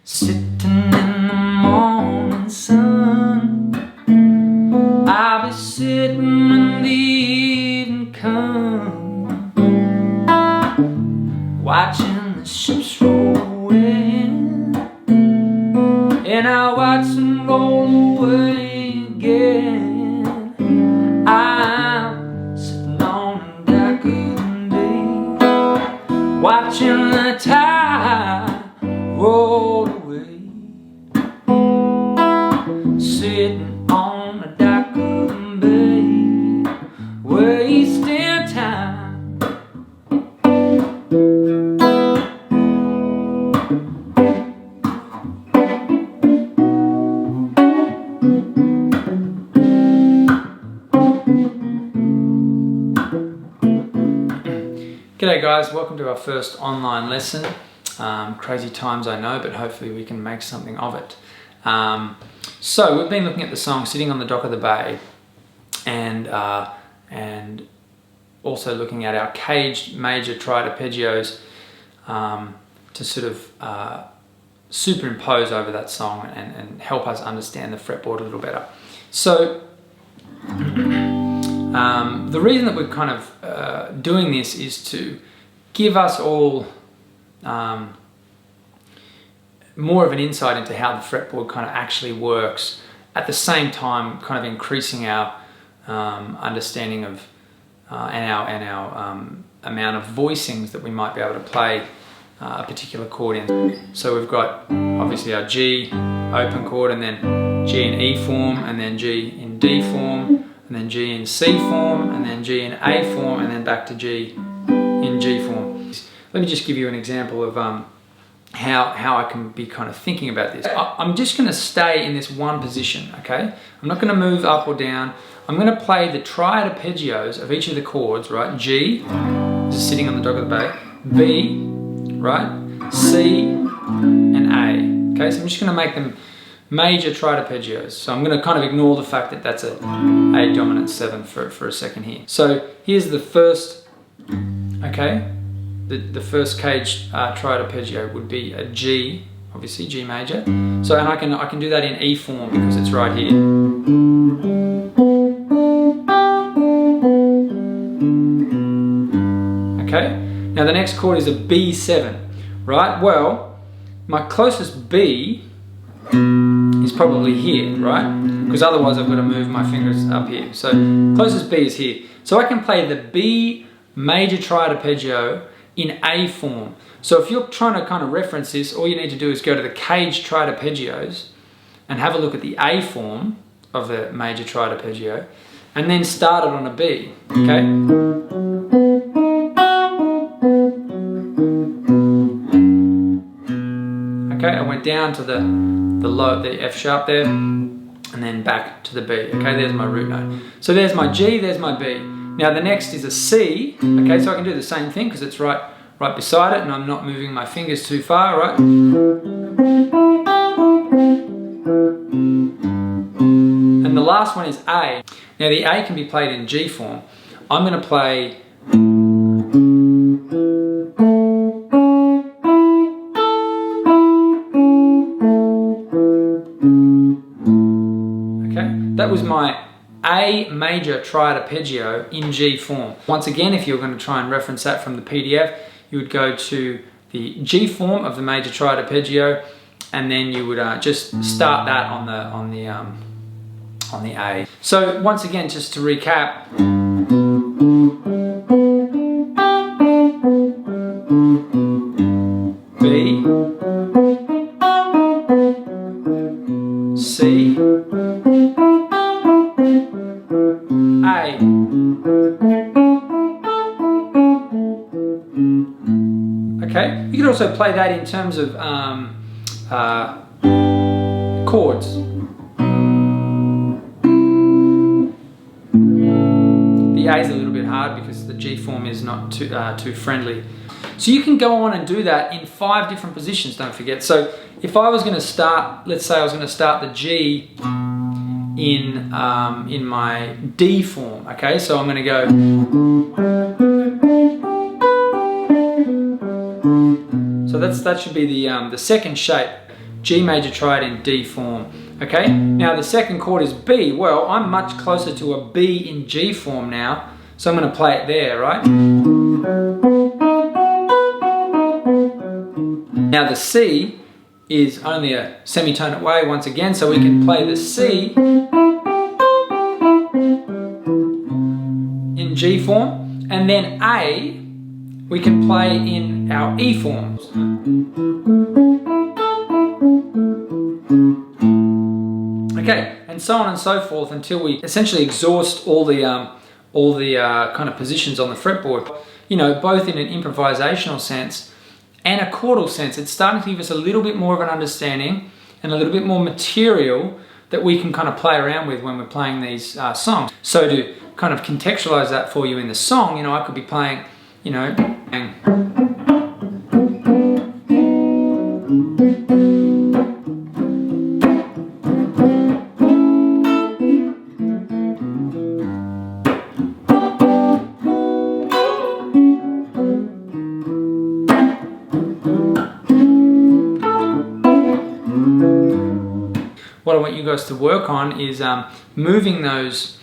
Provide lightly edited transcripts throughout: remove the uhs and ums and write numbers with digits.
Sitting in the morning sun, I'll be sitting when the evening comes, watching the ships roll away, and I'll watch them roll away again. I'm sitting on a dock of the bay, watching the tide roll away. Sitting on a dock of the bay, wasting time. G'day guys, welcome to our first online lesson. Crazy times, I know, but hopefully we can make something of it. So we've been looking at the song Sitting on the Dock of the Bay, and also looking at our caged major triad arpeggios to sort of superimpose over that song and help us understand the fretboard a little better. So the reason that we're kind of doing this is to give us all more of an insight into how the fretboard kind of actually works, at the same time kind of increasing our understanding of and our amount of voicings that we might be able to play a particular chord in. So we've got obviously our G open chord, and then G in E form, and then G in D form, and then G in C form, and then G in A form, and then back to G in G form. Let me just give you an example of how I can be kind of thinking about this. I'm just going to stay in this one position, okay? I'm not going to move up or down. I'm going to play the triad arpeggios of each of the chords, right? G, this is Sitting on the Dock of the Bay. B, right? C, and A. Okay, so I'm just going to make them major triad arpeggios. So I'm going to kind of ignore the fact that that's a A dominant 7 for a second here. So here's the first, okay? The first caged triad arpeggio would be a G, obviously G major. So, and I can do that in E form because it's right here. Okay. Now the next chord is a B7, right? Well, my closest B is probably here, right? Because otherwise I've got to move my fingers up here. So closest B is here. So I can play the B major triad arpeggio in A form. So if you're trying to kind of reference this, all you need to do is go to the caged triad arpeggios and have a look at the A form of the major triad arpeggio, and then start it on a B, okay? Okay, I went down to the F sharp there, and then back to the B. Okay, there's my root note. So there's my G, there's my B. Now the next is a C, okay, so I can do the same thing because it's right beside it and I'm not moving my fingers too far, right? And the last one is A. Now the A can be played in G form. I'm going to play that was my A major triad arpeggio in G form. Once again, if you're going to try and reference that from the PDF, you would go to the G form of the major triad arpeggio, and then you would just start that on the A. So once again, just to recap. B, C, A. Okay, you could also play that in terms of chords. The A is a little bit hard because the G form is not too friendly. So you can go on and do that in 5 different positions, don't forget. So if I was going to start, let's say I was going to start the G in my D form, okay? So I'm going to go. So that should be the second shape. G major triad in D form. Okay, now the second chord is B. Well, I'm much closer to a B in G form now, so I'm going to play it there, right? Now the C is only a semitone away once again, so we can play the C in G form, and then A we can play in our E forms. Okay, and so on and so forth until we essentially exhaust all the kind of positions on the fretboard. You know, both in an improvisational sense and a chordal sense. It's starting to give us a little bit more of an understanding and a little bit more material that we can kind of play around with when we're playing these songs. So to kind of contextualize that for you in the song, you know, I could be playing, you know, what I want you guys to work on is moving those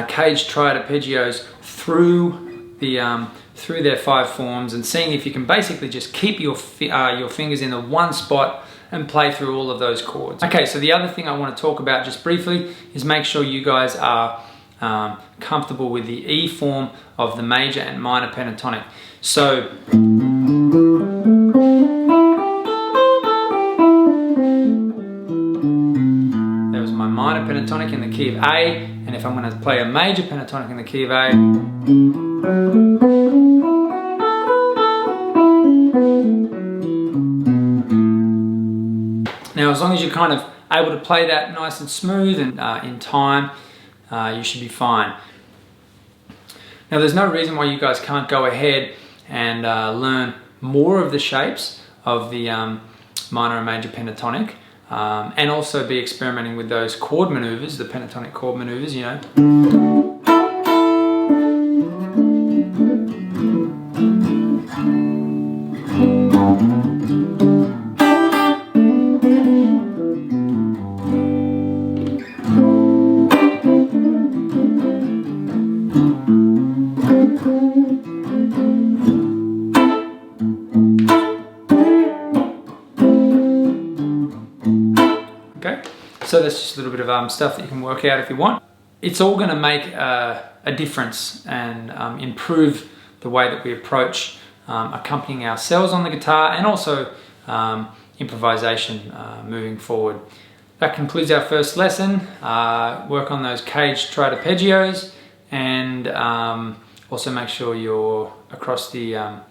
caged triad arpeggios through their 5 forms and seeing if you can basically just keep your fingers in the one spot and play through all of those chords. Okay, so the other thing I want to talk about just briefly is make sure you guys are comfortable with the E form of the major and minor pentatonic. So minor pentatonic in the key of A, and if I'm going to play a major pentatonic in the key of A, now as long as you're kind of able to play that nice and smooth and in time, you should be fine. Now there's no reason why you guys can't go ahead and learn more of the shapes of the minor and major pentatonic. And also be experimenting with those chord maneuvers, the pentatonic chord maneuvers, you know. Okay, so that's just a little bit of stuff that you can work out if you want. It's all going to make a difference and improve the way that we approach accompanying ourselves on the guitar and also improvisation moving forward. That concludes our first lesson. Work on those caged triad arpeggios and also make sure you're across the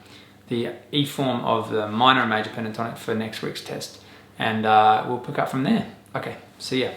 E form of the minor and major pentatonic for next week's test. And we'll pick up from there. Okay, see ya.